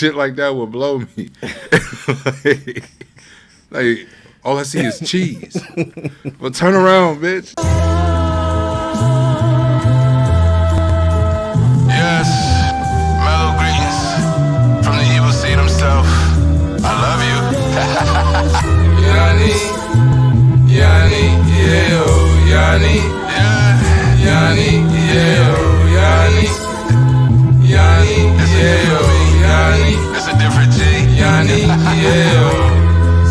shit like that would blow me. like all I see is cheese. Well, turn around, bitch. Yes, mellow greetings from the evil seed himself. I love you. Yanni, Yanni, yeah, oh, Yanni, yeah, Yanni, yeah, oh, Yanni, Yanni, yeah, oh, Yanni. It's a different G. Yanni, yeah, oh.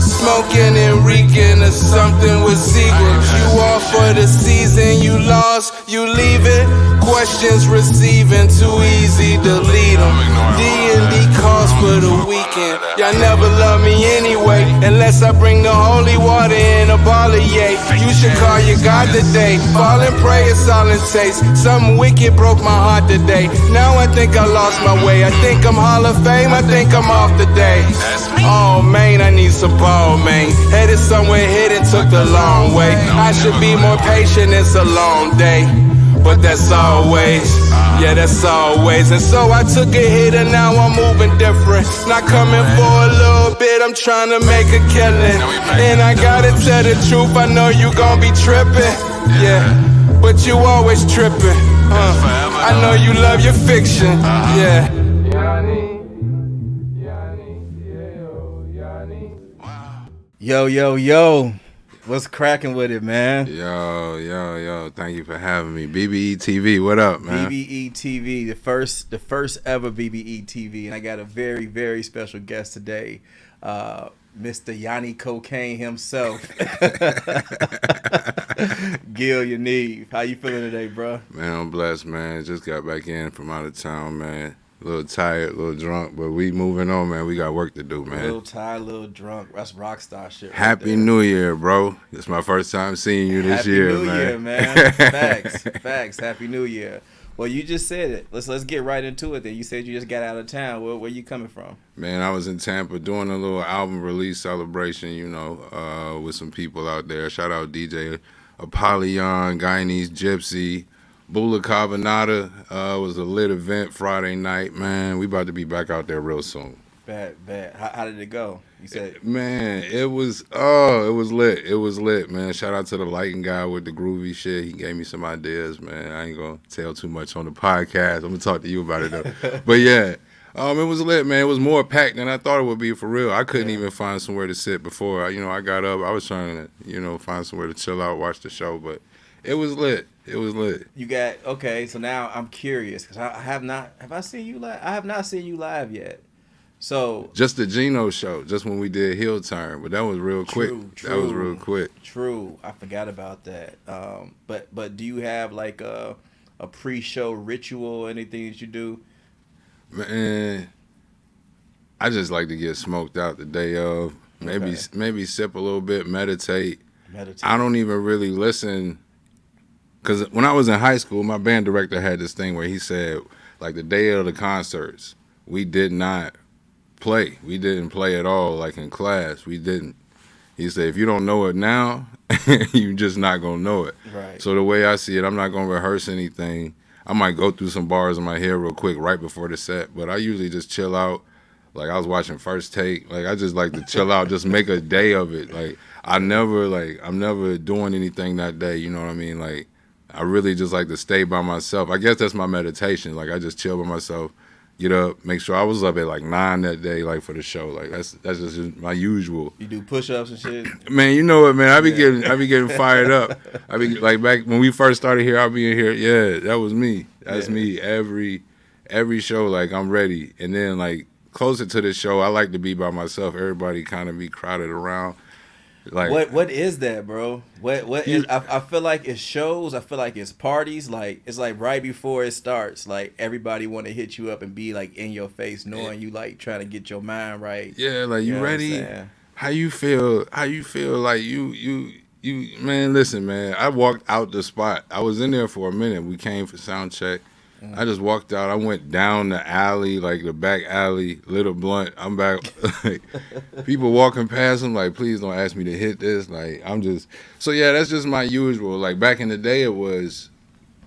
Smoking and reeking of something with secrets. You off for the season, you lost, you leaving. Questions receiving, too easy, delete them. D&D calls for the weekend. Y'all never love me anyway, unless I bring the holy water in a ball of yay. You should call your God today. Fall and pray, it's all it takes. Something wicked broke my heart today. Now I think I lost my way. I think I'm Hall of Fame, I think I'm off today. Oh man, I need some ball, man. Headed somewhere hidden, took the long way. I should be more patient, it's a long day. But that's always, yeah, that's always. And so I took a hit and now I'm moving different. Not coming for a little bit, I'm trying to make a killing. And I gotta tell the truth, I know you gon' be tripping. Yeah, but you always tripping. I know you love your fiction. Yeah. Yo, yo, yo. What's cracking with it, man? Yo. Thank you for having me. BBE TV, what up, man? BBE TV, the first ever BBE TV. And I got a very, very special guest today. Mr. Yanni Cocaine himself. Gil Yaniv. How you feeling today, bro? Man, I'm blessed, man. Just got back in from out of town, man. A little tired, a little drunk, but we moving on, man. We got work to do, man. A little tired, a little drunk. That's rock star shit. Right Happy there. New Year, bro. It's my first time seeing you this year, Happy New man. Year, man. Facts. Happy New Year. Well, you just said it. Let's get right into it then. You said you just got out of town. Where you coming from? Man, I was in Tampa doing a little album release celebration, you know, with some people out there. Shout out DJ Apollyon, Guyanese Gypsy, Bula Cabanata. Was a lit event Friday night, man. We about to be back out there real soon. Bad. How did it go? You said, man, it was lit. It was lit, man. Shout out to the lighting guy with the groovy shit. He gave me some ideas, man. I ain't gonna tell too much on the podcast. I'm gonna talk to you about it though. But yeah, it was lit, man. It was more packed than I thought it would be, for real. I couldn't even find somewhere to sit before. I got up. I was trying to, find somewhere to chill out, watch the show, but it was lit. It was lit. You got, okay, so now I'm curious because have I seen you live? I have not seen you live yet. So just the Gino show, just when we did Heel Turn, but that was real quick. True. That was real quick. True, I forgot about that. But do you have like a pre-show ritual or anything that you do? Man, I just like to get smoked out the day of. Maybe sip a little bit, meditate. I don't even really listen. Because when I was in high school, my band director had this thing where he said, like, the day of the concerts, we did not play. We didn't play at all, like in class. We didn't. He said, if you don't know it now, you're just not going to know it. Right. So the way I see it, I'm not going to rehearse anything. I might go through some bars in my head real quick right before the set, but I usually just chill out. Like, I was watching First Take. Like, I just like to chill out, just make a day of it. Like, I'm never doing anything that day, you know what I mean? Like, I really just like to stay by myself. I guess that's my meditation. Like, I just chill by myself, get up, make sure I was up at like 9 that day, like for the show. Like that's just my usual. You do push-ups and shit? Man, you know what, man? I be getting fired up. I be like back when we first started here, I'll be in here. Yeah, that was me. That's me every show. Like I'm ready. And then like closer to the show, I like to be by myself. Everybody kind of be crowded around. Like what is that, bro? What is? I feel like it's shows. I feel like it's parties. Like it's like right before it starts, like everybody want to hit you up and be like in your face, knowing you like trying to get your mind right. Yeah, like you ready? How you feel? Like you man? Listen, man. I walked out the spot. I was in there for a minute. We came for sound check. I just walked out. I went down the alley, like the back alley, lit a blunt. I'm back. Like, people walking past, I'm like, please don't ask me to hit this. Like, so yeah, that's just my usual. Like, back in the day, it was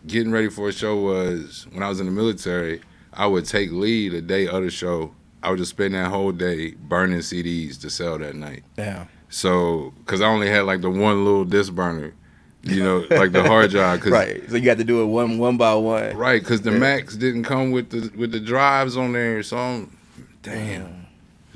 getting ready for a show was, when I was in the military, I would take lead the day of the show. I would just spend that whole day burning CDs to sell that night. Damn. So, because I only had like the one little disc burner, you know, like the hard drive. Right. So you got to do it one by one. Right, because the Macs didn't come with the drives on there. So, damn.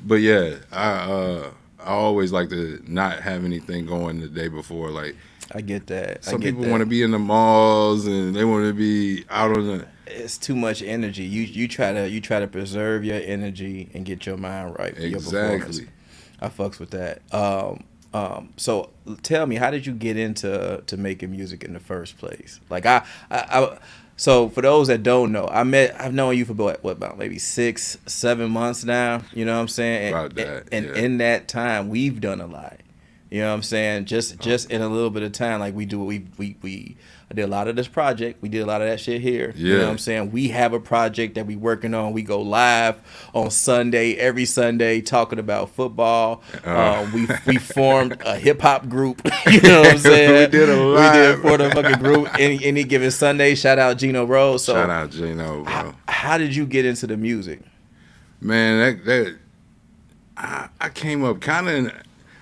But yeah, I always like to not have anything going the day before. Like, I get that. Some people want to be in the malls and they want to be out on the. It's too much energy. You try to preserve your energy and get your mind right for your performance. I fucks with that. So tell me, how did you get into making music in the first place? Like so for those that don't know, I've known you for about maybe 6-7 months now. You know what I'm saying? About that. And in that time, we've done a lot. You know what I'm saying? Just in a little bit of time, like I did a lot of this project. We did a lot of that shit here. Yeah. You know what I'm saying? We have a project that we working on. We go live on Sunday, every Sunday, talking about football. We formed a hip hop group. You know what I'm saying? We did a lot. We did for the fucking group any given Sunday. Shout out Gino Rose. So shout out Gino, bro. How did you get into the music? Man, I came up kind of.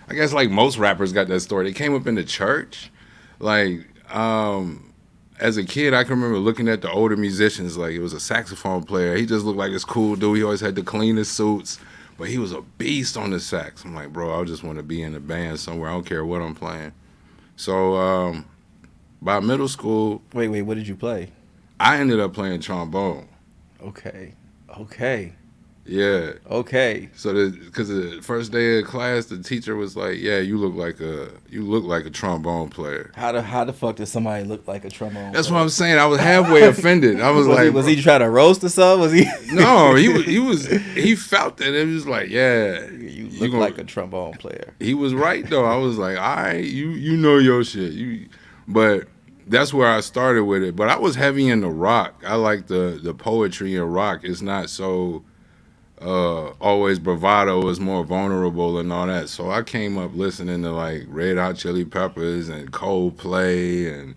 I guess like most rappers got that story. They came up in the church. Like, as a kid, I can remember looking at the older musicians. Like, it was a saxophone player. He just looked like this cool dude. He always had the cleanest suits. But he was a beast on the sax. I'm like, bro, I just want to be in a band somewhere. I don't care what I'm playing. So, by middle school... Wait, what did you play? I ended up playing trombone. Okay. Yeah. Okay. So because the first day of class, the teacher was like, "Yeah, you look like a trombone player." How the fuck did somebody look like a trombone? That's what I'm saying. I was halfway offended. I was like, was he trying to roast or something? Was he? No, he felt that. It was like, yeah, you look like a trombone player. He was right though. I was like, all right, you know your shit. But that's where I started with it. But I was heavy into rock. I like the poetry in rock. It's not so. Always bravado, is more vulnerable and all that. So I came up listening to like Red Hot Chili Peppers and Coldplay and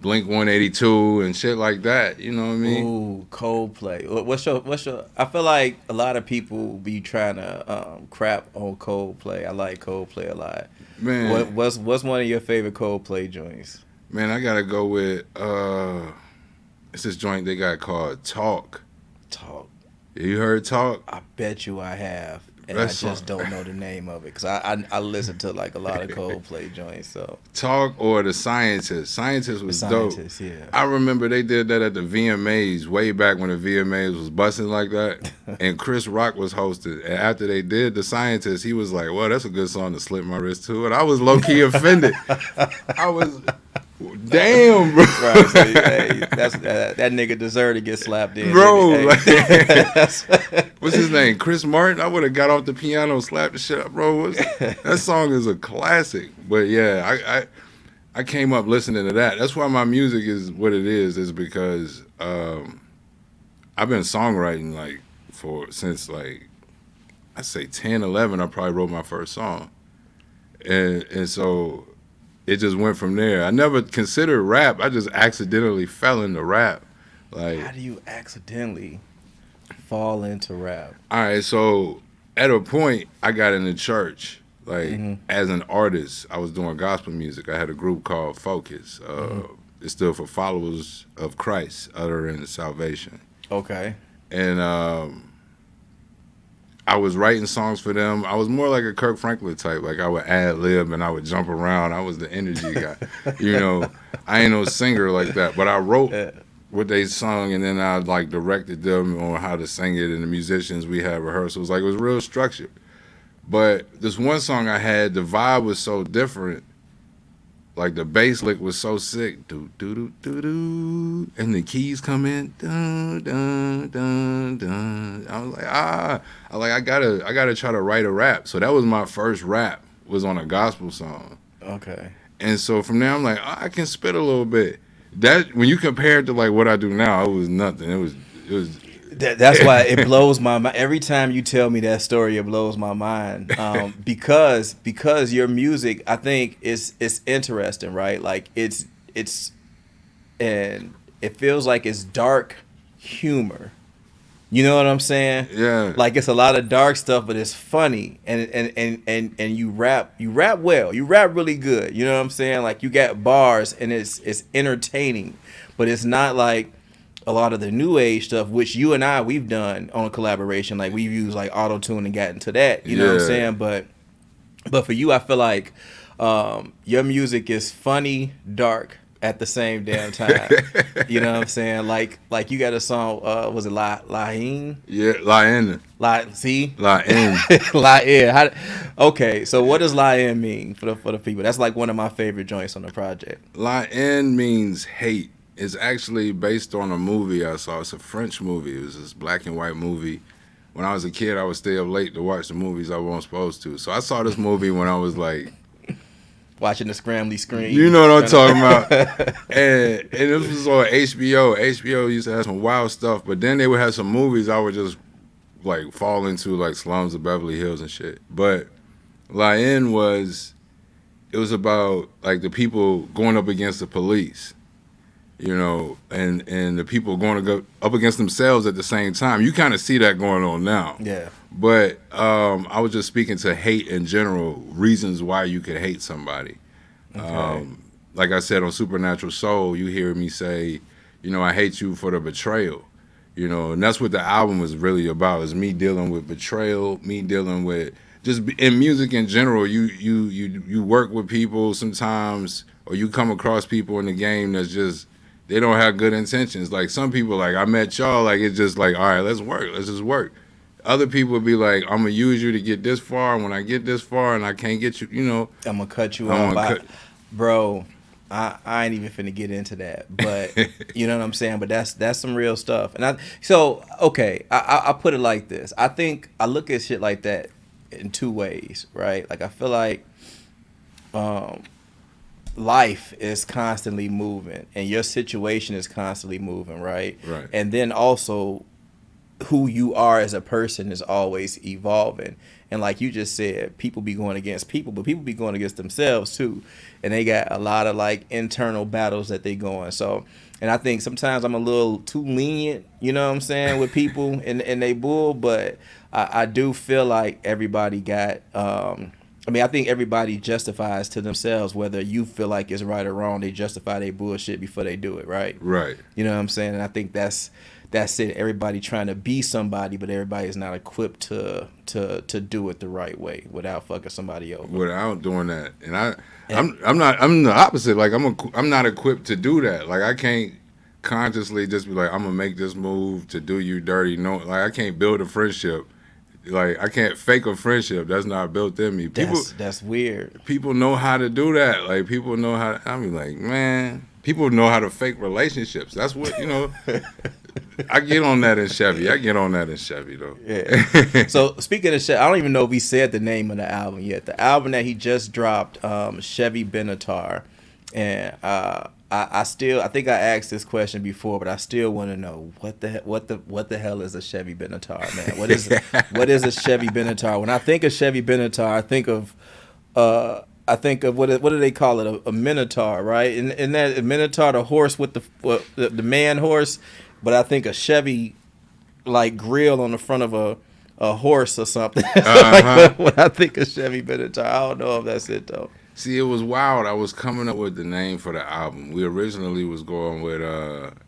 Blink 182 and shit like that. You know what I mean? Ooh, Coldplay. What's your? I feel like a lot of people be trying to crap on Coldplay. I like Coldplay a lot. Man, what's one of your favorite Coldplay joints? Man, I gotta go with it's this joint they got called Talk. You heard Talk? I bet you I have, and I just don't know the name of it because I listen to like a lot of Coldplay joints. So Talk or The Scientist. Scientist was dope. Yeah. I remember they did that at the VMAs way back when the VMAs was busting like that, and Chris Rock was hosted. And after they did The Scientist, he was like, "Well, that's a good song to slip my wrist to," and I was low key offended. I was. Damn, bro. Right, so, hey, that nigga deserved to get slapped in. Bro, Hey. What's his name? Chris Martin? I would have got off the piano and slapped the shit up, bro. That song is a classic. But yeah, I came up listening to that. That's why my music is what it is because I've been songwriting like since like I say 10, 11, I probably wrote my first song. And so it just went from there. I never considered rap. I just accidentally fell into rap. Like, how do you accidentally fall into rap? All right, so at a point, I got into church. Like, as an artist, I was doing gospel music. I had a group called Focus. It stood for Followers of Christ, Uttering Salvation. Okay. And I was writing songs for them. I was more like a Kirk Franklin type. Like I would ad lib and I would jump around. I was the energy guy. You know, I ain't no singer like that. But I wrote what they sung and then I like directed them on how to sing it. And the musicians, we had rehearsals. Like it was real structured. But this one song I had, the vibe was so different. Like the bass lick was so sick, do do do do do, and the keys come in, dun dun dun dun. I was like, I gotta try to write a rap. So that was my first rap, was on a gospel song. Okay. And so from there, I'm like, I can spit a little bit. That when you compare it to like what I do now, it was nothing. It was. That's why it blows my mind. Every time you tell me that story, it blows my mind. Because your music, I think, is interesting, right? Like it's and it feels like it's dark humor, You know what I'm saying? Yeah. Like it's a lot of dark stuff, but it's funny, and you rap well, you rap really good. You know what I'm saying? Like you got bars, and it's entertaining, but it's not like a lot of the new age stuff, which you and we've done on a collaboration. Like we've used like auto tune and gotten to that. You know what I'm saying? But for you, I feel like your music is funny, dark at the same damn time. You know what I'm saying? Like you got a song, was it Lain? Yeah, Lain. See? Lain. Lain. Okay, so what does Lain mean for the people? That's like one of my favorite joints on the project. Lain means hate. It's actually based on a movie I saw. It's a French movie. It was this black and white movie. When I was a kid, I would stay up late to watch the movies I wasn't supposed to. So I saw this movie when I was like, watching the scrambly screen. You know what I'm talking about. and it was on HBO. HBO used to have some wild stuff, but then they would have some movies I would just like fall into, like Slums of Beverly Hills and shit. But Lain it was about like the people going up against the police, you know, and the people going to go up against themselves at the same time. You kind of see that going on now. Yeah. But I was just speaking to hate in general, reasons why you could hate somebody. Okay. Like I said on Supernatural Soul, you hear me say, you know, I hate you for the betrayal. You know, and that's what the album is really about, is me dealing with betrayal, me dealing with just in music in general. You work with people sometimes, or you come across people in the game that's just, they don't have good intentions. Like some people, like I met y'all, like it's just like, all right, let's just work. Other people would be like, I'm gonna use you to get this far, and when I get this far and I can't get you, you know, I'm gonna cut you off. Bro, I ain't even finna get into that, but you know what I'm saying. But that's some real stuff. And I put it like this. I think I look at shit like that in two ways, right? Like I feel like life is constantly moving, and your situation is constantly moving, right? Right. And then also, who you are as a person is always evolving. And like you just said, people be going against people, but people be going against themselves too. And they got a lot of like internal battles that they going. So, and I think sometimes I'm a little too lenient, you know what I'm saying, with people and they bull, but I do feel like everybody got, I think everybody justifies to themselves, whether you feel like it's right or wrong, they justify their bullshit before they do it, right? Right. You know what I'm saying? And I think that's it. Everybody trying to be somebody, but everybody is not equipped to do it the right way without fucking somebody over. Without doing that, and I'm the opposite. Like I'm not equipped to do that. Like I can't consciously just be like, I'm gonna make this move to do you dirty. No, like I can't build a friendship. Like I can't fake a friendship. That's not built in me. That's weird. People know how to do that. Like people know how. I mean, like man, people know how to fake relationships. That's what you know. I get on that in Chevy. Though. Yeah. So speaking of Chevy, I don't even know if we said the name of the album yet. The album that he just dropped, Chevy Benatar, and I think I asked this question before, but I still want to know what the hell is a Chevy Benatar, man? What is a Chevy Benatar? When I think of Chevy Benatar, I think of what do they call it? A Minotaur, right? And that a Minotaur, the horse with the man horse. But I think a Chevy, like grill on the front of a horse or something. Like when I think of Chevy Benatar, I don't know if that's it though. See, it was wild. I was coming up with the name for the album. We originally was going with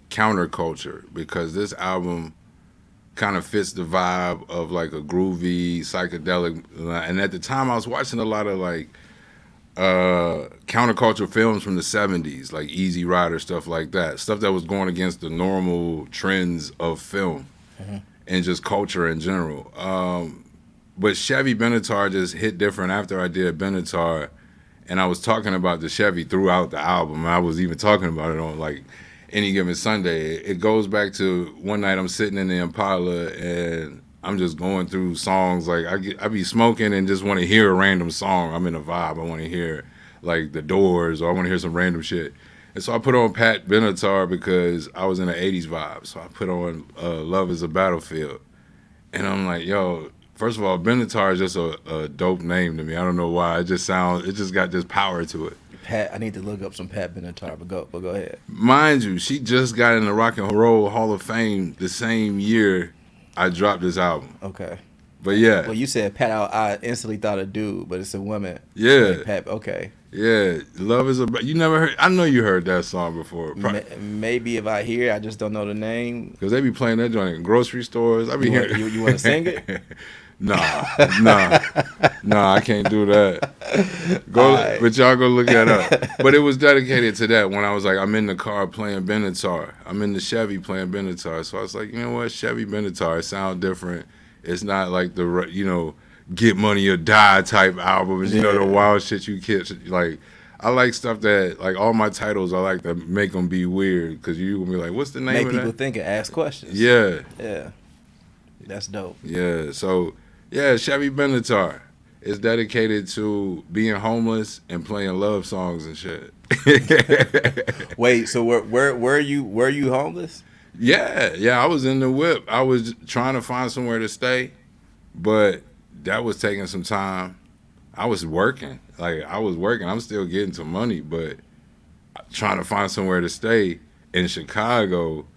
Counterculture, because this album kind of fits the vibe of like a groovy psychedelic. And at the time, I was watching a lot of like counterculture films from the 70s, like Easy Rider, stuff like that, stuff that was going against the normal trends of film and just culture in general. But Chevy Benatar just hit different after I did Benatar, and I was talking about the Chevy throughout the album. I was even talking about it on like Any Given Sunday. It goes back to one night I'm sitting in the Impala and I'm just going through songs. Like I be smoking and just want to hear a random song. I'm in a vibe. I want to hear like The Doors, or I want to hear some random shit. And so I put on Pat Benatar because I was in the 80s vibe. So I put on Love is a Battlefield. And I'm like, yo, first of all, Benatar is just a dope name to me. I don't know why. It just got this power to it. Pat, I need to look up some Pat Benatar, but go ahead. Mind you, she just got in the Rock and Roll Hall of Fame the same year I dropped this album. Okay. But yeah. Well, you said Pat out. I instantly thought a dude, but it's a woman. Yeah. Like Pat. Okay. Yeah. Love is a. You never heard. I know you heard that song before. Maybe if I hear, I just don't know the name. Because they be playing that joint in grocery stores. I be hearing. You want to sing it? Nah, I can't do that. But y'all go look that up. But it was dedicated to that when I was like, I'm in the car playing Benatar. I'm in the Chevy playing Benatar. So I was like, you know what, Chevy Benatar, it sound different. It's not like the, Get Money or Die type albums, the wild shit you catch. Like, I like stuff that, like, all my titles, I like to make them be weird because you gonna be like, what's the name of that? Make people think and ask questions. Yeah. Yeah. That's dope. Yeah, so... Yeah, Chevy Benatar is dedicated to being homeless and playing love songs and shit. Wait, so were you homeless? Yeah, I was in the whip. I was trying to find somewhere to stay, but that was taking some time. I was working. I'm still getting some money, but trying to find somewhere to stay in Chicago.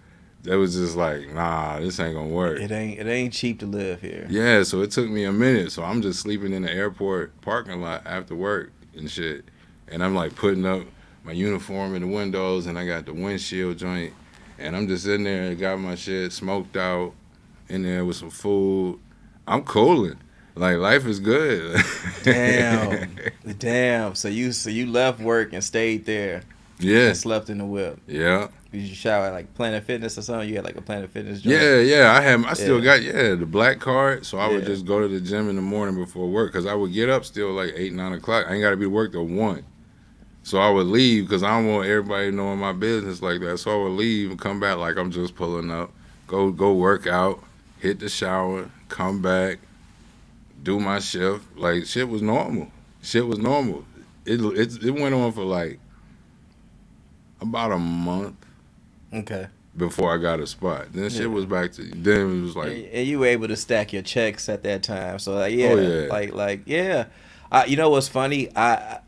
That was just like, nah, this ain't gonna work. It ain't cheap to live here. Yeah, so it took me a minute. So I'm just sleeping in the airport parking lot after work and shit. And I'm like putting up my uniform in the windows and I got the windshield joint. And I'm just in there, got my shit smoked out in there with some food. I'm cooling. Like, life is good. Damn. So you left work and stayed there. Yeah. And slept in the whip. Yeah. Did you shower at like Planet Fitness or something? You had like a Planet Fitness joint? Yeah. I still got the black card. So I would just go to the gym in the morning before work because I would get up still like 8, 9 o'clock. I ain't got to be to work till 1. So I would leave because I don't want everybody knowing my business like that. So I would leave and come back like I'm just pulling up. Go work out, hit the shower, come back, do my shift. Like, shit was normal. It went on for like about a month. Okay. Before I got a spot. Then shit was back to, then it was like. And you were able to stack your checks at that time. So like, yeah. You know what's funny? I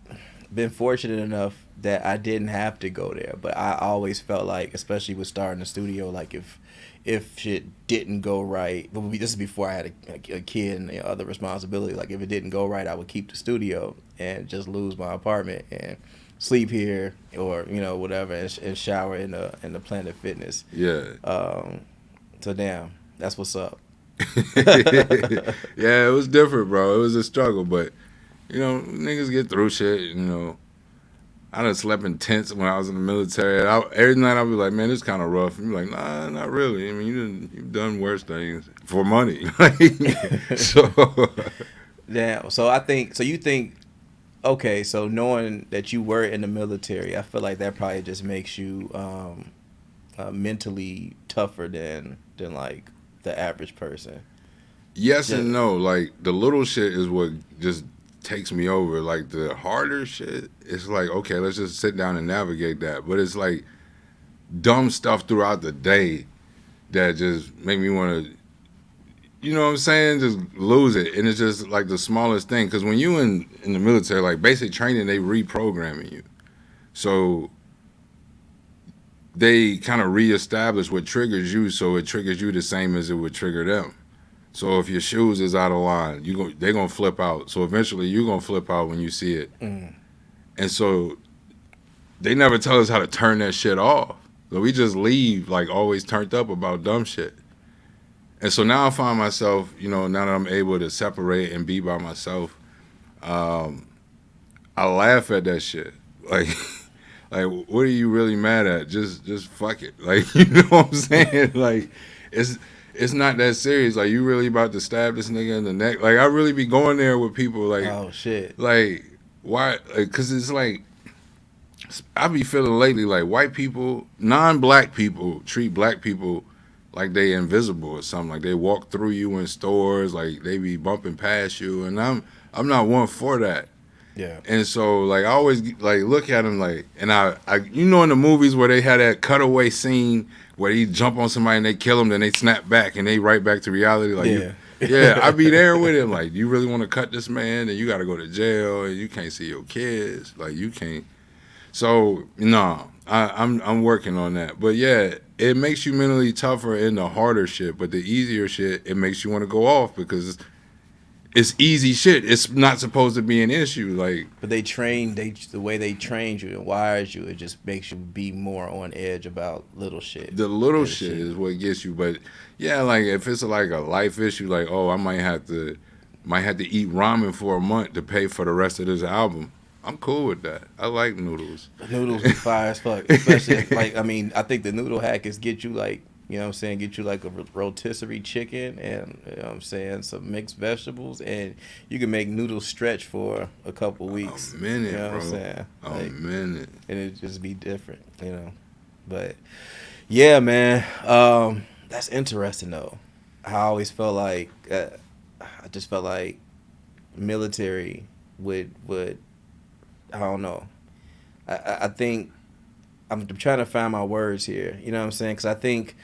been fortunate enough that I didn't have to go there. But I always felt like, especially with starting the studio, like if shit didn't go right, this is before I had a kid and other responsibility. Like if it didn't go right, I would keep the studio and just lose my apartment and sleep here or whatever and shower in the Planet Fitness. Yeah. So damn, that's what's up. Yeah, it was different, bro. It was a struggle, but niggas get through shit. I done slept in tents when I was in the military. Every night I'd be like, man, this kind of rough. And you're like, nah, not really. I mean, you've done worse things for money. So damn. So you think. Okay, so knowing that you were in the military, I feel like that probably just makes you mentally tougher than like the average person. Yes and no. Like, the little shit is what just takes me over. Like, the harder shit, it's like, okay, let's just sit down and navigate that. But it's like dumb stuff throughout the day that just make me want to, you know what I'm saying, just lose it. And it's just like the smallest thing. Because when you in the military, like basic training, they reprogramming you. So they kind of reestablish what triggers you, so it triggers you the same as it would trigger them. So if your shoes is out of line, they're going to flip out. So eventually you're going to flip out when you see it. Mm. And so they never tell us how to turn that shit off. So we just leave like always turned up about dumb shit. And so now I find myself, now that I'm able to separate and be by myself, I laugh at that shit. Like, what are you really mad at? Just fuck it. Like, you know what I'm saying? Like, it's not that serious. Like, you really about to stab this nigga in the neck? Like, I really be going there with people like, oh shit. Like, why? Like, 'cause it's like, I be feeling lately like white people, non-black people treat black people like they invisible or something. Like they walk through you in stores, like they be bumping past you, and I'm not one for that. Yeah. And so like I always like look at them like, and I in the movies where they had that cutaway scene where he jump on somebody and they kill him, then they snap back and they right back to reality. Like I be there with him. Like, you really want to cut this man, and you got to go to jail, and you can't see your kids. Like, you can't. So no, I'm working on that. But yeah, it makes you mentally tougher in the harder shit. But the easier shit, it makes you want to go off because it's easy shit. It's not supposed to be an issue. Like, but the way they trained you and wires you, it just makes you be more on edge about little shit. The little shit is what gets you. But yeah, like if it's like a life issue, like I might have to eat ramen for a month to pay for the rest of this album. I'm cool with that. I like noodles. Noodles be fire as fuck. Especially like I think the noodle hack is get you like, you know what I'm saying, get you like a rotisserie chicken and, you know what I'm saying, some mixed vegetables, and you can make noodles stretch for a couple weeks. A minute, you know bro. What I'm saying? A minute. And it just be different, you know. But yeah, man, that's interesting though. I always felt like I just felt like military would I don't know. I think I'm trying to find my words here. You know what I'm saying? Because I think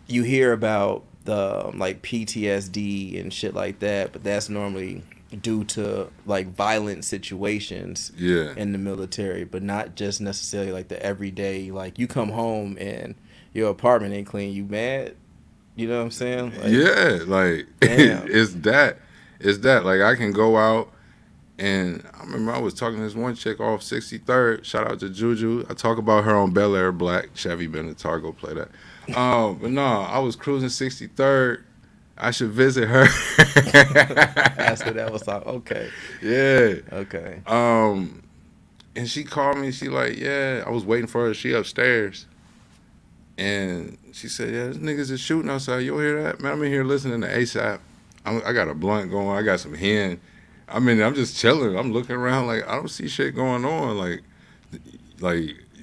you hear about the like PTSD and shit like that, but that's normally due to like violent situations in the military, but not just necessarily like the everyday. Like you come home and your apartment ain't clean, you mad? You know what I'm saying? Like, yeah, like it's that. Like I can go out. And I remember I was talking to this one chick off 63rd. Shout out to Juju. I talk about her on Bel Air Black. Chevy Benatar, go play that. But no, I was cruising 63rd. I should visit her. That's what that was like. Okay. Yeah. Okay. And she called me. She like, yeah, I was waiting for her. She upstairs. And she said, yeah, this niggas is shooting outside. You don't hear that? Man, I'm in here listening to ASAP. I got a blunt going. I got some hen. I mean, I'm just chilling. I'm looking around like I don't see shit going on. Like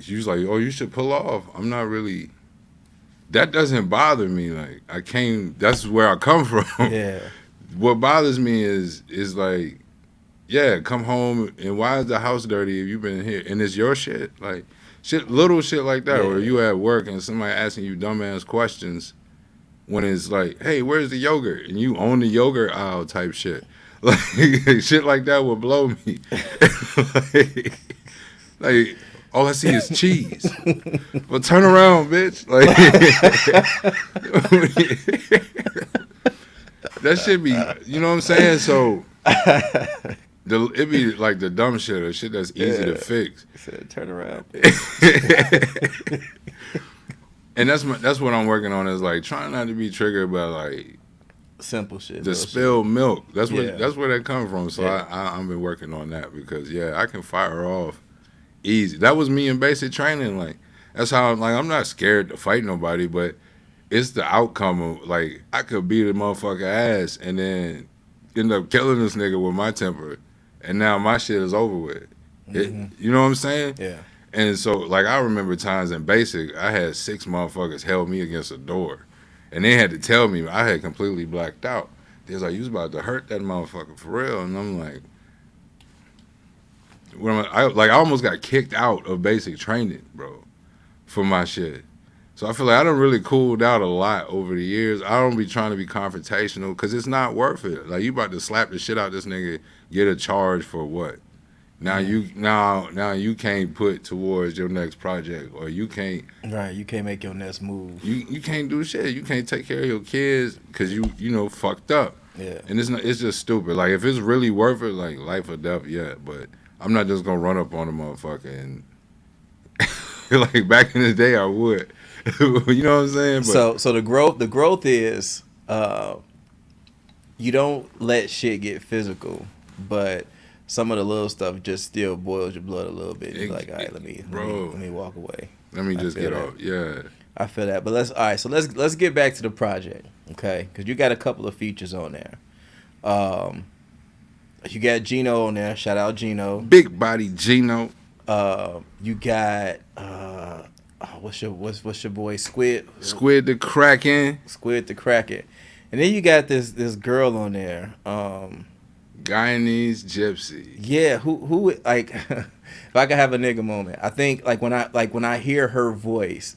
she was like, oh, you should pull off. I'm not really. That doesn't bother me. Like that's where I come from. Yeah. What bothers me is like, yeah, come home and why is the house dirty if you've been here and it's your shit? Like little shit like that, or you at work and somebody asking you dumbass questions when it's like, hey, where's the yogurt? And you own the yogurt aisle type shit. Like shit like that would blow me. like all I see is cheese. Well, turn around, bitch. Like that should be, you know what I'm saying? So it be like the dumb shit or shit that's easy to fix. Said, turn around. And that's what I'm working on is like trying not to be triggered by like simple shit. The spilled milk. That's where that comes from. So I've been working on that because I can fire off easy. That was me in basic training. Like that's how I'm not scared to fight nobody, but it's the outcome of like I could beat a motherfucker ass and then end up killing this nigga with my temper, and now my shit is over with. You know what I'm saying? Yeah. And so like I remember times in basic, I had 6 motherfuckers held me against a door. And they had to tell me I had completely blacked out. They was like, you was about to hurt that motherfucker for real. And I'm like, I almost got kicked out of basic training, bro, for my shit. So I feel like I done really cooled out a lot over the years. I don't be trying to be confrontational because it's not worth it. Like you about to slap the shit out this nigga, get a charge for what? Now you can't put towards your next project, or you can't. Right, you can't make your next move. You can't do shit. You can't take care of your kids because you fucked up. Yeah. And it's just stupid. Like if it's really worth it, like life or death, yeah. But I'm not just gonna run up on a motherfucker and like back in the day I would. You know what I'm saying? But, so the growth is you don't let shit get physical, but some of the little stuff just still boils your blood a little bit. You're like, all right, let me walk away. Let me just get off. Yeah, I feel that. But let's get back to the project, okay? Because you got a couple of features on there. You got Gino on there. Shout out Gino. Big body Gino. You got what's your boy Squid? Squid the Kraken. Squid the Kraken. And then you got this girl on there. Guyanese gypsy. Yeah, who like if I could have a nigga moment, I think like when I hear her voice,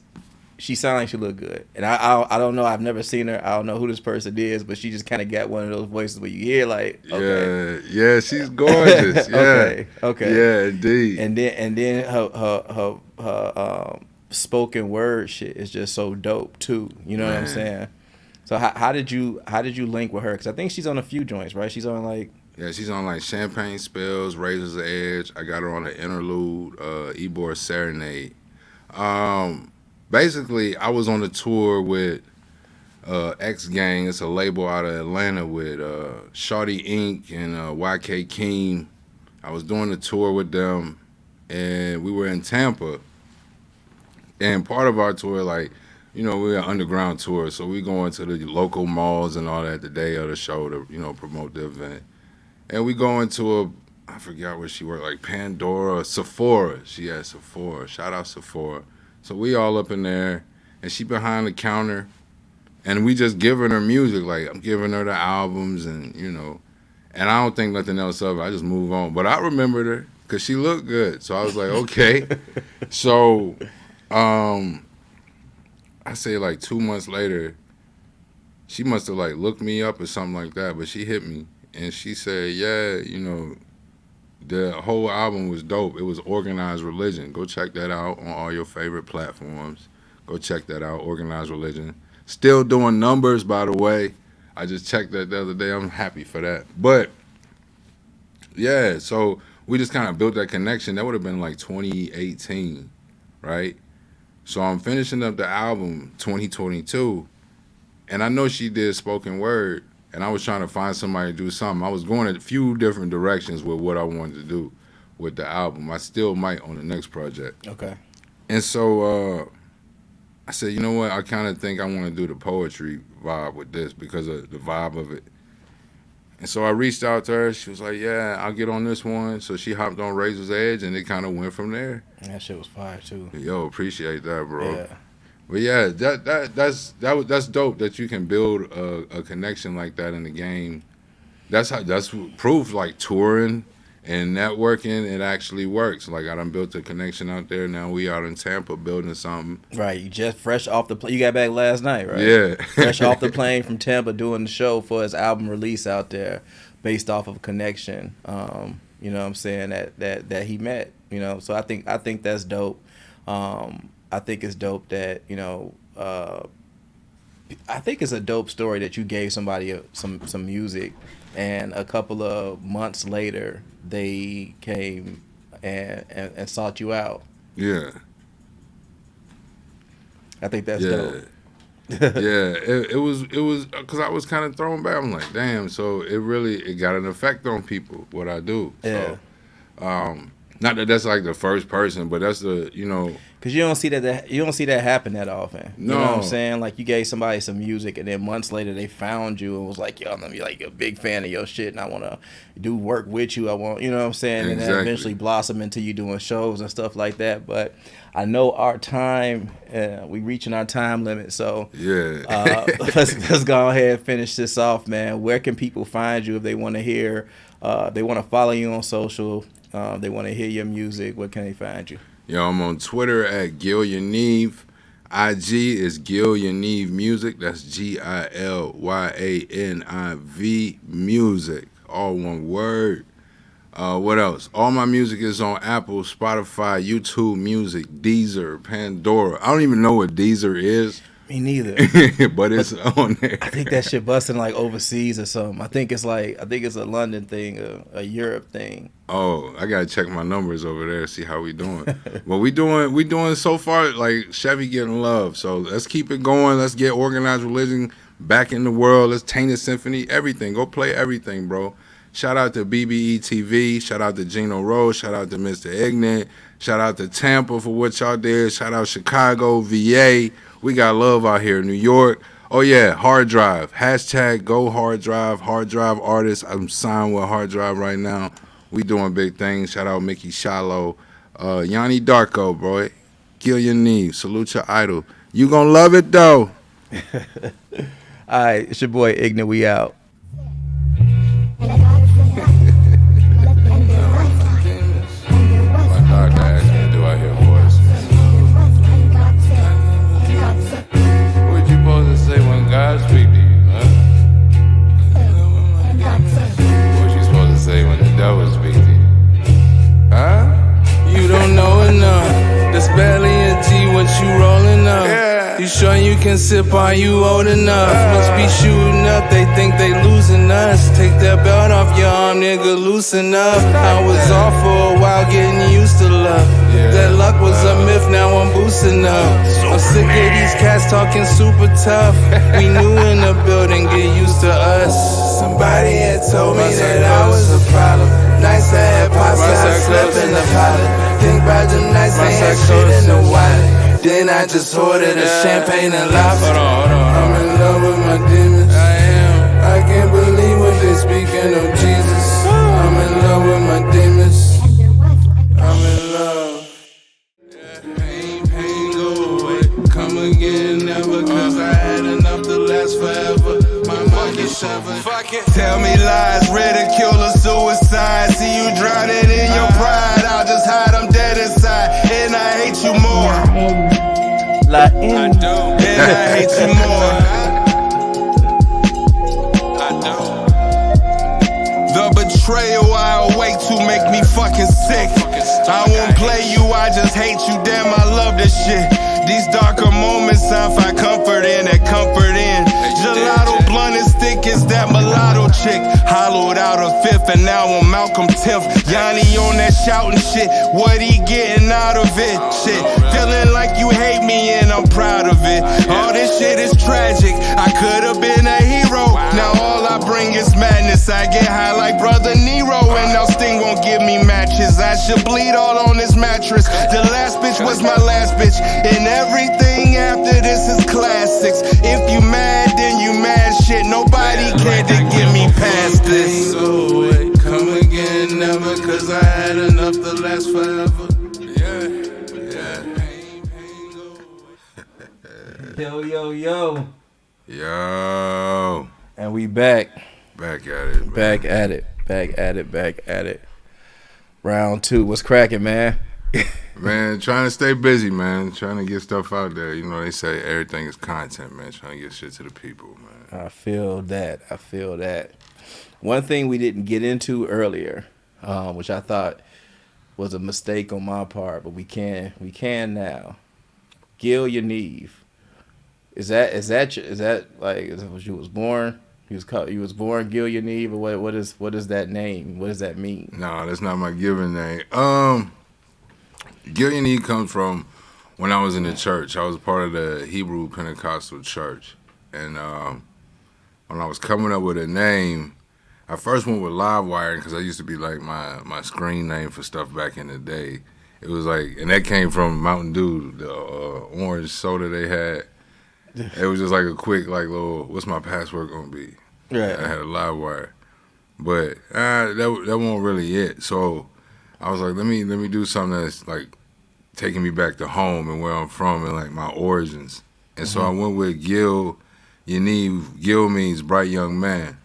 she sounds like she look good, and I don't know. I've never seen her. I don't know who this person is, but she just kind of got one of those voices where you hear like, okay, yeah, she's gorgeous. Yeah, okay, yeah, indeed. And then her spoken word shit is just so dope too. You know what I'm saying? So how did you link with her? Because I think she's on a few joints, right? She's on like. Yeah, she's on like Champagne Spills, Razor's Edge. I got her on the Interlude, Ebor Serenade. Basically, I was on a tour with X Gang. It's a label out of Atlanta with Shawty Inc. and YK Keem. I was doing a tour with them, and we were in Tampa. And part of our tour, like, you know, we're an underground tour, so we go into the local malls and all that the day of the show to, you know, promote the event. And we go into I forgot where she worked, like Pandora, Sephora. She had Sephora. Shout out Sephora. So we all up in there, and she behind the counter, and we just giving her music. Like, I'm giving her the albums, and, you know, and I don't think nothing else of it. I just move on. But I remembered her because she looked good. So I was like, okay. So I say like 2 months later, she must have like looked me up or something like that, but she hit me. And she said, yeah, you know, the whole album was dope. It was Organized Religion. Go check that out on all your favorite platforms. Go check that out, Organized Religion. Still doing numbers, by the way. I just checked that the other day. I'm happy for that. But, yeah, so we just kind of built that connection. That would have been like 2018, right? So I'm finishing up the album 2022, and I know she did spoken word, and I was trying to find somebody to do something. I was going a few different directions with what I wanted to do with the album. I still might on the next project. Okay. And so I said, you know what? I kind of think I want to do the poetry vibe with this because of the vibe of it. And so I reached out to her. She was like, yeah, I'll get on this one. So she hopped on Razor's Edge, and it kind of went from there. That shit was fire, too. Yo, appreciate that, bro. Yeah. But yeah, that's dope that you can build a connection like that in the game. That's proof, like touring and networking, it actually works. Like I done built a connection out there. Now we out in Tampa building something. Right, you just fresh off the plane. You got back last night, right? Yeah. Fresh off the plane from Tampa, doing the show for his album release out there, based off of a connection. You know what I'm saying, that he met. You know, so I think that's dope. I think it's dope that, you know, I think it's a dope story that you gave somebody some music, and a couple of months later they came and sought you out. Yeah. I think that's dope. Yeah, it was because I was kind of thrown back. I'm like, damn. So it got an effect on people what I do. Yeah. So, not that that's like the first person, but that's the, you know. Cause you don't see that happen that often. No. You know what I'm saying? Like you gave somebody some music, and then months later they found you and was like, "Yo, I'm gonna be like a big fan of your shit, and I want to do work with you. I want," you know what I'm saying? Exactly. And that eventually blossom into you doing shows and stuff like that. But I know our time, we reaching our time limit, so yeah. let's go ahead and finish this off, man. Where can people find you if they want to hear? They want to follow you on social. They want to hear your music. Where can they find you? Yo, I'm on Twitter at Gil Yaniv. IG is Gil Yaniv Music. That's GILYANIV Music. All one word. What else? All my music is on Apple, Spotify, YouTube Music, Deezer, Pandora. I don't even know what Deezer is. Me neither. But it's on there. I think that shit busting like overseas or something. I think it's a London thing, a Europe thing. Oh, I gotta check my numbers over there, see how we doing. But we doing so far, like Chevy getting love. So let's keep it going. Let's get Organized Religion back in the world. Let's Tainted Symphony, everything. Go play everything, bro. Shout out to BBE TV. Shout out to Gino Rose. Shout out to Mr. Ignat. Shout out to Tampa for what y'all did. Shout out Chicago, VA. We got love out here. New York. Oh, yeah, Hard Drive. Hashtag Go Hard Drive. Hard Drive artist. I'm signed with Hard Drive right now. We doing big things. Shout out Mickey Shallow. Yanni Darko, bro. Gil Yaniv. Salute your idol. You gonna love it, though. All right, it's your boy Ignat. We out. My doctor asked me, do I hear voice? You sure you can sip on you old enough? Must be shooting up, they think they losing us. Take that belt off your arm, nigga, loosen up. I was off for a while, getting used to love. That luck was a myth, now I'm boosting up. I'm sick of these cats talking super tough. We new in the building, get used to us. Somebody had told me that I was a problem. Nights I had pasta, I slept in the pilot. Think about the nights I had shit in the wallet. Then I just ordered a champagne and lobster. I'm in love with my demons. I can't believe what they speaking of Jesus. I'm in love with my demons. I'm in love. Pain go away, come again never, cause I had enough to last forever. My mind is severed. Tell me lies, ridicule or suicide. See you drowning in your pride. I'll just hide, I'm dead inside. And I hate you more. I do. And I hate you more. I do. The betrayal I awake to make me fucking sick. I won't play you, I just hate you. Damn, I love this shit. These darker moments I find comfort in, that comfort in. Gelato blunt is thick as that mulatto chick. Hollowed out a fifth and now I'm Malcolm 10th. Yanni on that shouting shit. What he getting out of it? Shit, feeling like you hate me and I'm proud of it. All this shit is tragic. I could have been a hero. Now all I bring is madness. I get high like Brother Nero and now Sting won't give me matches. I should bleed all on this mattress. The last bitch was my last bitch. And everything after this is classics. If you mad, then you mad shit. Nobody cared to get me past this. Go away, come again never, cause I had enough to last forever. Yo. Yo. And we back. Back at it. Man. Back at it. Round 2. What's cracking, man? Man, trying to stay busy, man. Trying to get stuff out there. You know, they say everything is content, man. Trying to get shit to the people, man. I feel that. One thing we didn't get into earlier, which I thought was a mistake on my part, but we can now. Gil Yaniv. Is that like was you was born? You was born Gil Yaniv, or what is that name? What does that mean? No, that's not my given name. Gil Yaniv comes from when I was in the church. I was part of the Hebrew Pentecostal church, and when I was coming up with a name, I first went with Livewire because I used to be like my screen name for stuff back in the day. It was like, and that came from Mountain Dew, the orange soda they had. It was just like a quick, like, little, what's my password gonna be? Right. I had a live wire, but that wasn't really it. So I was like, let me do something that's like taking me back to home and where I'm from and like my origins. And so I went with Gil Yaniv. Gil means bright young man,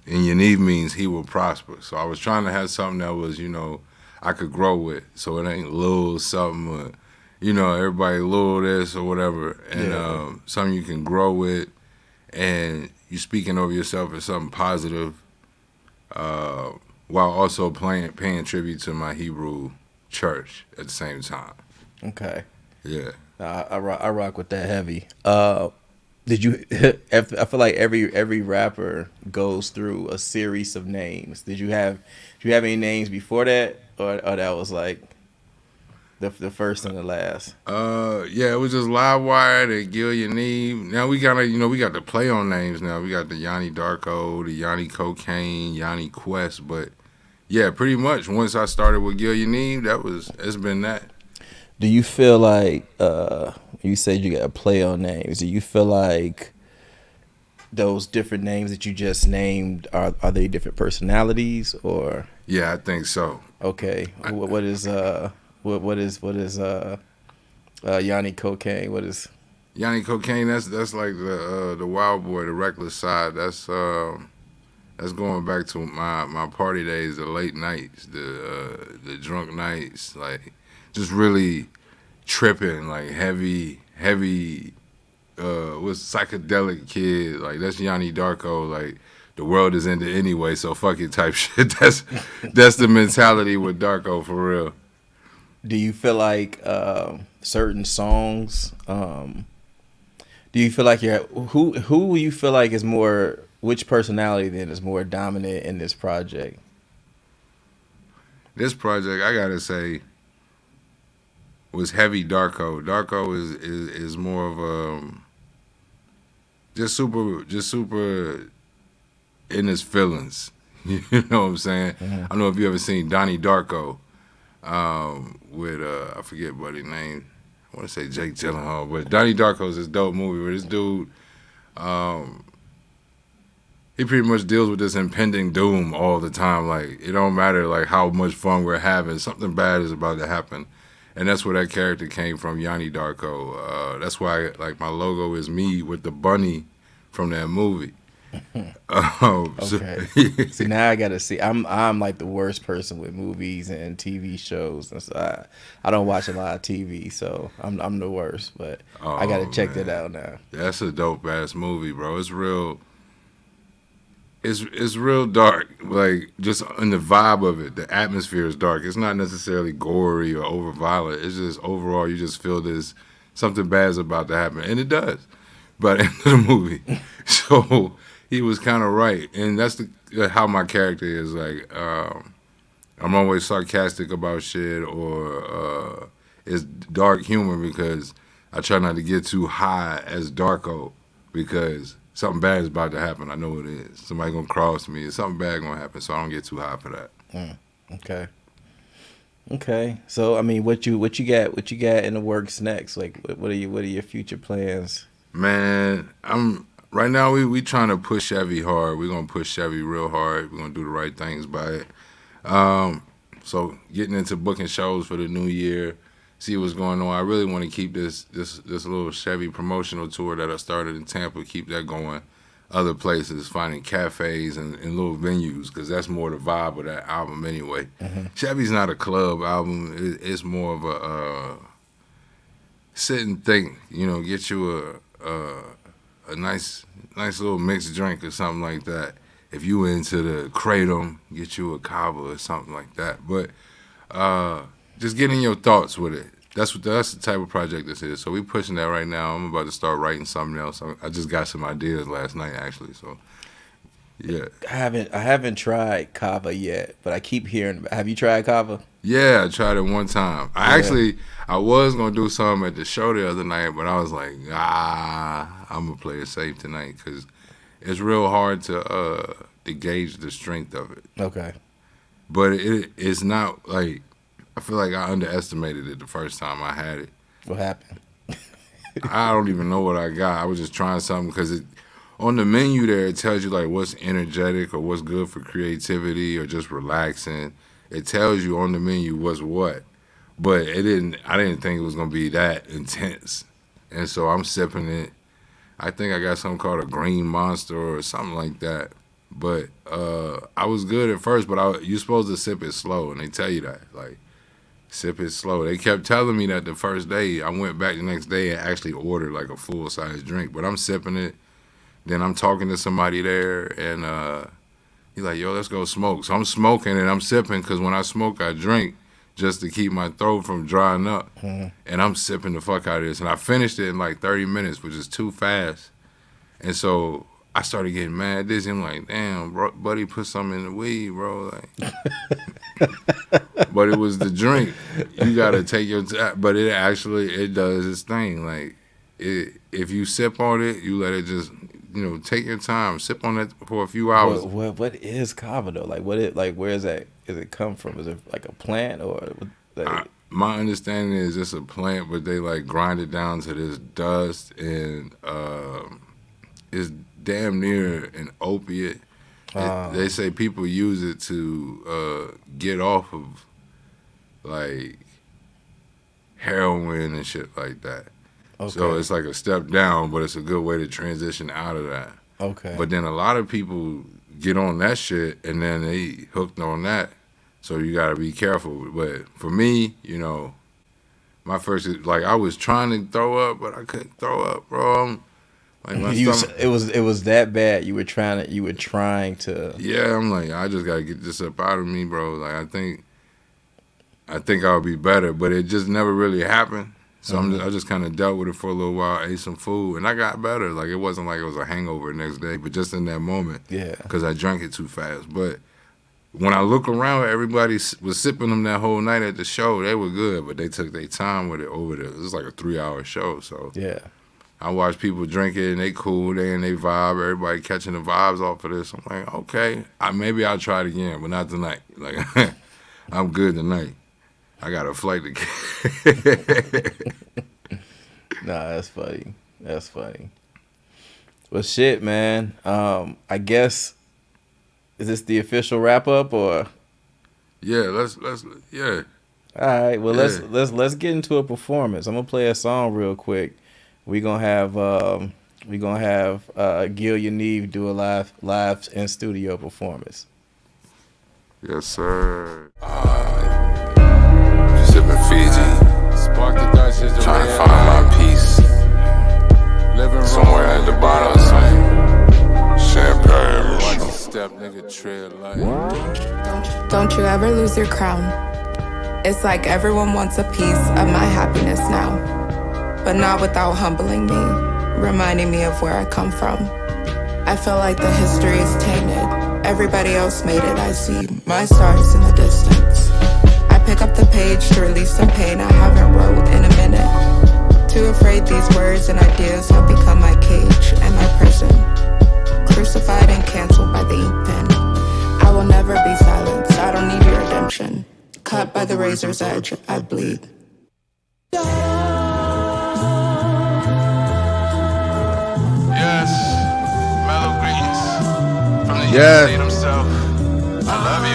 and Yaniv means he will prosper. So I was trying to have something that was, you know, I could grow with. So it ain't little something, or, you know, everybody little this or whatever, and something you can grow with, and you speaking over yourself as something positive, while also paying tribute to my Hebrew church at the same time. Okay. Yeah. I rock with that heavy. Did you? I feel like every rapper goes through a series of names. Did you have any names before that, or that was like the first and the last? Yeah, it was just Livewire, and Gil Yaniv. Now we got the play on names now. We got the Yanni Darko, the Yanni Cocaine, Yanni Quest. But yeah, pretty much once I started with Gil Yaniv, it's been that. Do you feel like you said you got to play on names? Do you feel like those different names that you just named are they different personalities or? Yeah, I think so. Okay, what is Yanni Cocaine? What is Yanni Cocaine? That's like the wild boy, the reckless side. That's going back to my party days, the late nights, the drunk nights, like just really tripping, like heavy was psychedelic kid. Like that's Yanni Darko. Like the world is ended anyway, so fuck it type shit. That's the mentality with Darko for real. Do you feel like certain songs Do you feel like who you feel like is more, which personality then is more dominant in this project? This project, I gotta say, was heavy Darko. Darko is more of a just super in his feelings. You know what I'm saying? Mm-hmm. I don't know if you ever seen Donnie Darko with I forget what his name. I want to say Jake Gyllenhaal, but Donnie Darko is this dope movie where this dude, he pretty much deals with this impending doom all the time. Like, it don't matter like how much fun we're having, something bad is about to happen, and that's where that character came from, Yanni Darko. That's why like my logo is me with the bunny from that movie. Okay. See, now I gotta see. I'm like the worst person with movies and TV shows, and so I don't watch a lot of TV, so I'm the worst. But I gotta check that out now. That's a dope ass movie, bro. It's real. It's real dark, like just in the vibe of it. The atmosphere is dark. It's not necessarily gory or over violent. It's just overall you just feel this something bad is about to happen, and it does. By the end of the movie, so he was kind of right, and that's how my character is. Like, I'm always sarcastic about shit, or it's dark humor because I try not to get too high as Darko because something bad is about to happen. I know it is. Somebody gonna cross me. Something bad gonna happen, so I don't get too high for that. Okay. So I mean, what you got in the works next? Like, what are your future plans? Man, right now we trying to push Chevy hard. We're gonna push Chevy real hard. We're gonna do the right things by it. So getting into booking shows for the new year, see what's going on. I really want to keep this little Chevy promotional tour that I started in Tampa, keep that going. Other places, finding cafes and little venues, because that's more the vibe of that album anyway. Mm-hmm. Chevy's not a club album. It's more of a sit and think, get you a nice little mixed drink or something like that. If you into the kratom, get you a kava or something like that. But just getting your thoughts with it. That's the type of project this is. So we pushing that right now. I'm about to start writing something else. I just got some ideas last night actually. So yeah. I haven't tried kava yet, but I keep hearing. Have you tried kava? Yeah, I tried it one time. I was gonna do something at the show the other night, but I was like, I'm gonna play it safe tonight because it's real hard to gauge the strength of it. Okay. But it's not like, I feel like I underestimated it the first time I had it. What happened? I don't even know what I got. I was just trying something because on the menu there it tells you like what's energetic or what's good for creativity or just relaxing. It tells you on the menu what's what. But I didn't think it was gonna be that intense. And so I'm sipping it. I think I got something called a green monster or something like that. But I was good at first, but you're supposed to sip it slow, and they tell you that. Like, sip it slow. They kept telling me that the first day. I went back the next day and actually ordered like a full-size drink. But I'm sipping it. Then I'm talking to somebody there, and he's like, yo, let's go smoke. So I'm smoking and I'm sipping because when I smoke, I drink just to keep my throat from drying up. Mm-hmm. And I'm sipping the fuck out of this. And I finished it in like 30 minutes, which is too fast. And so I started getting mad dizzy. I'm like, damn, bro, buddy, put something in the weed, bro. Like, but it was the drink. You got to take your time. But it does its thing. Like, if you sip on it, you let it just, take your time. Sip on it for a few hours. What is kava though? Like, where is that? Does it come from? Is it like a plant or? My understanding is it's a plant, but they like grind it down to this dust, and it's damn near an opiate. They say people use it to get off of like heroin and shit like that. Okay. So it's like a step down, but it's a good way to transition out of that. Okay. But then a lot of people get on that shit and then they hooked on that. So you got to be careful. But for me, my first, like, I was trying to throw up, but I couldn't throw up, bro. Like it was that bad. You were trying to. Yeah, I'm like, I just got to get this up out of me, bro. Like, I think I'll be better, but it just never really happened. So I just kind of dealt with it for a little while, ate some food, and I got better. Like, it wasn't like it was a hangover the next day, but just in that moment, because I drank it too fast. But when I look around, everybody was sipping them that whole night at the show. They were good, but they took their time with it over there. It was like a 3-hour show, so I watch people drink it and they cool, they in they vibe, everybody catching the vibes off of this. I'm like, okay, maybe I'll try it again, but not tonight. Like, I'm good tonight. I got a flight to get. Nah, that's funny. That's funny. Well, shit, man. I guess, is this the official wrap up or? Yeah, let's. All right. Well, let's get into a performance. I'm gonna play a song real quick. We're gonna have Gil Yaniv do a live in studio performance. Yes, sir. Sipping Fiji, Spark the Dutch is the trying to find my peace. Living Somewhere at the bottom of some champagne. Watch the step, nigga, tread light. Don't you ever lose your crown. It's like everyone wants a piece of my happiness now, but not without humbling me, reminding me of where I come from. I feel like the history is tainted. Everybody else made it, I see my stars in the distance. I pick up the page to release some pain I haven't wrote in a minute. Too afraid these words and ideas have become my cage and my prison. Crucified and canceled by the ink pen. I will never be silenced, I don't need your redemption. Cut by the razor's edge, I bleed. Yes, mellow greetings from the United States himself. I love you.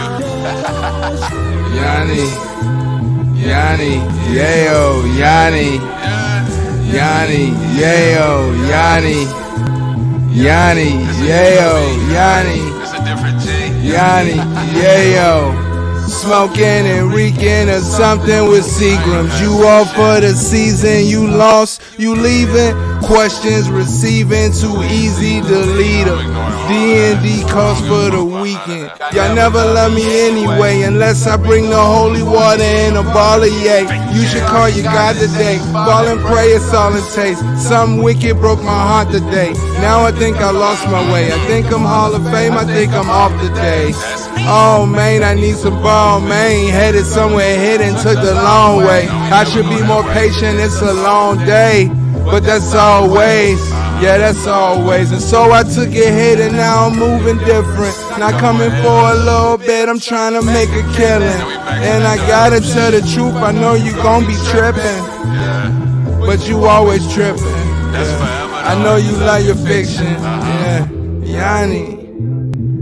Yanni, yayo, Yanni, yayo, Yanni, yayo, Yanni. It's a different G. Yanni, yayo. Smoking and reeking of something with Seagrams. You all for the season, you lost, you leaving. Questions receiving, too easy to lead them. D&D calls for the weekend. Y'all never love me anyway, unless I bring the holy water in a ball of yay. You should call your God today. Ball and pray, it's all it takes. Something wicked broke my heart today. Now I think I lost my way. I think I'm Hall of Fame, I think I'm off today. Oh man, I need some ball, man. Headed somewhere hidden, took the long way. I should be more patient, it's a long day. But that's always, yeah, that's always. And so I took a hit and now I'm moving different. Not coming for a little bit, I'm trying to make a killing. And I gotta tell the truth, I know you gon' be tripping. But you always tripping. Yeah. I know you love your fiction. Yeah.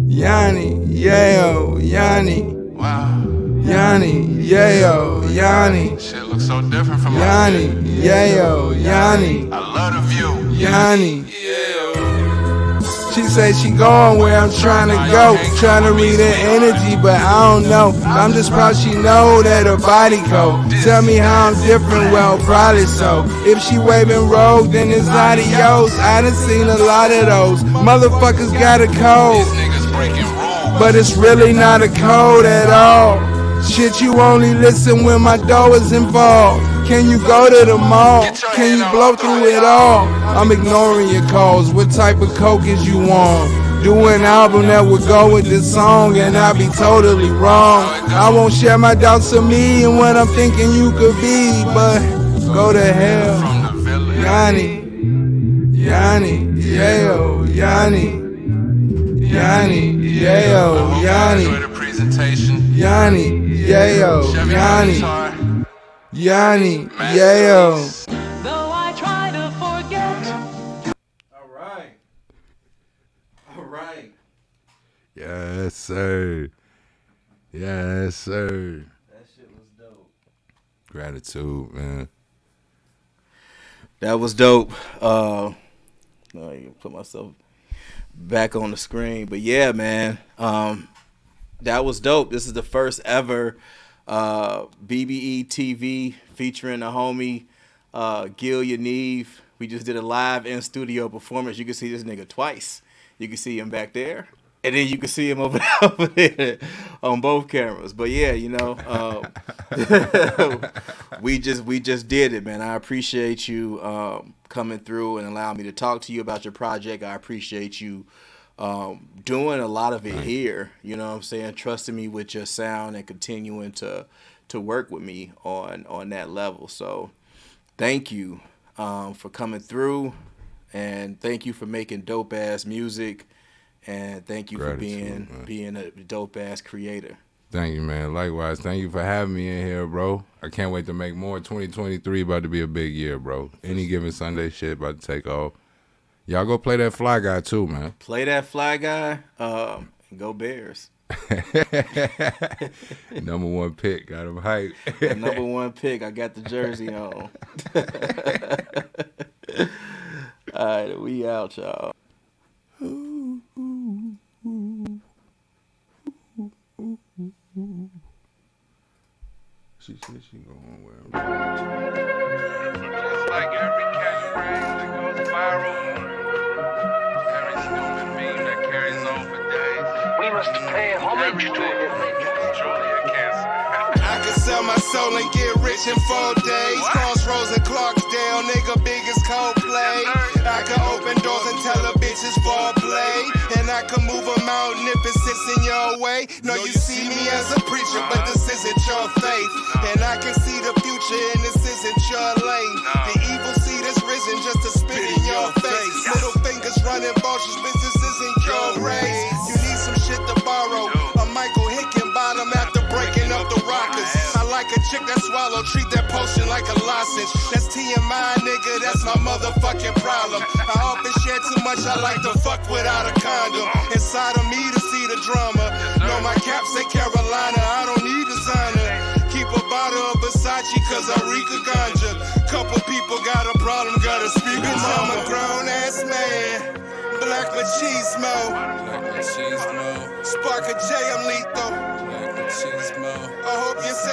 Yanni, yayo, Yanni. Yanni, yayo, Yanni. Shit looks so different from Yanni, yayo, Yanni. I love the view. Yanni. She say she going where I'm trying to go, trying to read her energy, but I don't know. I'm just proud she know that her body cold. Tell me how I'm different, well, probably so. If she waving rogue, then it's adios. I done seen a lot of those. Motherfuckers got a code, but it's really not a code at all. Shit, you only listen when my dough is involved. Can you go to the mall? Can you blow through it all? I'm ignoring your calls. What type of coke is you on? Do an album that would go with this song and I'll be totally wrong. I won't share my doubts of me and what I'm thinking you could be, but go to hell. Yanni, yayo, Yanni. Yanni, yayo, Yanni. Yanni, yayo, Yanni. Yanni, yayo. Though I try to forget. All right. Yes, sir. Yes, sir. That shit was dope. Gratitude, man. That was dope. No, I can put myself back on the screen, but yeah, man. That was dope. This is the first ever BBE TV featuring the homie Gil Yaniv. We just did a live in studio performance. You can see this nigga twice. You can see him back there. And then you can see him over there on both cameras. But yeah, you know, we just did it, man. I appreciate you coming through and allowing me to talk to you about your project. I appreciate you doing a lot of it here. You know what I'm saying? Trusting me with your sound and continuing to work with me on that level. So thank you for coming through, and thank you for making dope ass music. And thank you for being a dope-ass creator. Thank you, man. Likewise. Thank you for having me in here, bro. I can't wait to make more. 2023 about to be a big year, bro. Any given Sunday shit about to take off. Y'all go play that Fly Guy, too, man. Play that Fly Guy. And go Bears. Number 1 pick. Got him hype. Number 1 pick. I got the jersey on. All right, we out, y'all. She said she going where I'm Just like every catchphrase that goes viral, every stupid meme that carries on for days. We must pay homage to him. Truly a cancer. I can sell my soul and get rich in 4 days. Crossroads and Clarksdale, nigga, big as Coldplay. I can open doors and tell the bitches ball play. And I can move a mountain if it sits in your way. No, you see me as a preacher, but this isn't your faith. And I can see the future and this isn't your lane. The evil seed is risen just to spit in your face. Little fingers running motions, but this isn't your race. You need some shit to borrow. A Michael Hickenbottom after breaking up the Rockers. I like a chick that swallow, treat that potion like a lozenge. That's TMI, nigga, that's my motherfucking problem. I often share too much, I like to fuck without a condom. Inside of me to see the drama. Know my cap say Carolina, I don't need designer. Keep a bottle of Versace cause I reek a ganja. Couple people got a problem, gotta speak. Bitch, I'm a grown ass man. Black machismo. Spark a J, I'm lethal. I hope you say